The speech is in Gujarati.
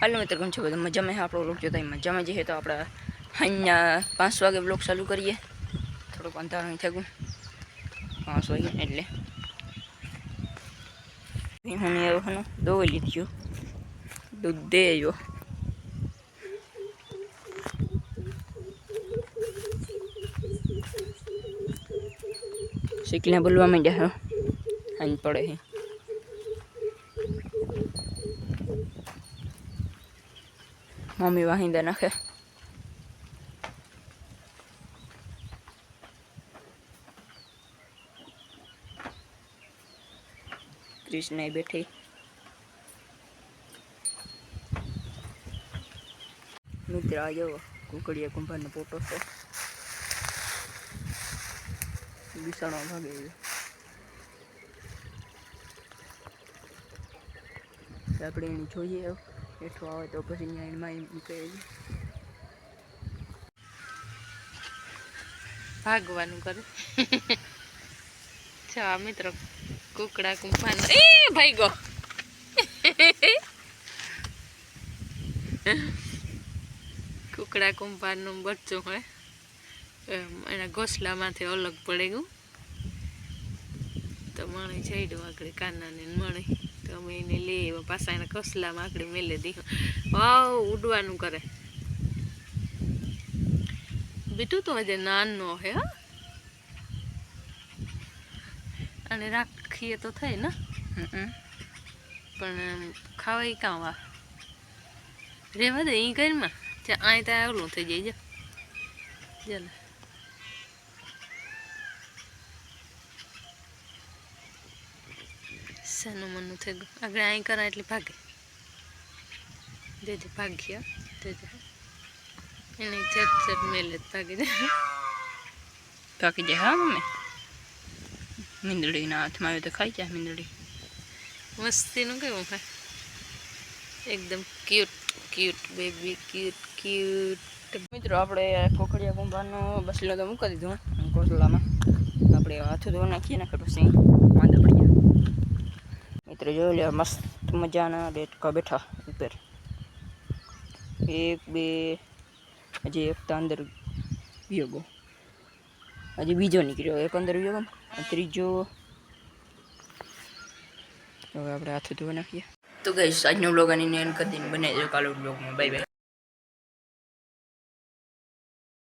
હાલો મિત્રો, કેમ છો બધા? મજામાં? આપણો વ્લોગ જોતા મજામાં જઈએ તો આપણે અહીંયા 5 વાગે વ્લોગ ચાલુ કરીએ. થોડુંક અંધારું થઈ ગયું 5 વાગે એટલે હું એવું દોઈ લીધું દૂધ દે આવ્યો. શીખને બોલવા માંડ્યા હાઈ પડે હે. મમ્મી વાહિંદા નાખે. कृष्ण बैठी मित्र आ जाओ कुकड़िया कुंभार ने फोटो से बिसाणो भागे આપણે એની જોઈએ હેઠો આવે તો પછી એમાં નીકળે ભાગવાનું કરે છા મિત્રો કુકડા કુંભાર એ ભાઈ ગો કુકડા કુંભારનું બચ્ચું હોય એના ઘોસલામાંથી અલગ પડી ગયું તો મણી છેડ્યું આગળ કાનાને મણી તો અમે એને લઈ આવ્યા પાછા એના ઘોસલામાં આગળ મેલે દીધું. વાવ ઉડવાનું કરે બીટું તો હજે નાનો હે હા અને રાખીએ તો થાય ને પણ ખાવાય કાં વા રેવા દે એ ઘરમાં ત્યાં અહીં ત્યાં ઓલું થઈ જાય ચાલ સાનું મનું થઈ ગયું આગળ અહીં કરા એટલે ભાગે જેજે ભાગ્યા જેજે એને ચટ મેલે ભાગી જાય બાકી જાય. હા મમ્મી મીંદડીના હાથમાં આવ્યો તો ખાઈ જાય મીંદડી. મસ્તીનું કેવું ભાઈ એકદમ cute cute baby cute cute. મિત્રો આપણે કોકડિયા કુંભારનો બસલો તો મૂકી દીધું કોસલામાં આપણે હાથ ધોવા નાખીએ ને પછી વાંધો પડી જાય. મિત્રો જોઈ લે મસ્ત મજાના ડેટકા બેઠા ઉપર 1 2 હજી એક તો અંદર વિયોગો હજી બીજો નીકળ્યો એક અંદર વિયોગો ત્રીજો. હવે આપણે હાથ ધોવા નાખીએ તો ગાઈસ આજનો વ્લોગ આની એન્ડ કરી દઈને બને જો કાલે વ્લોગમાં બાય બાય.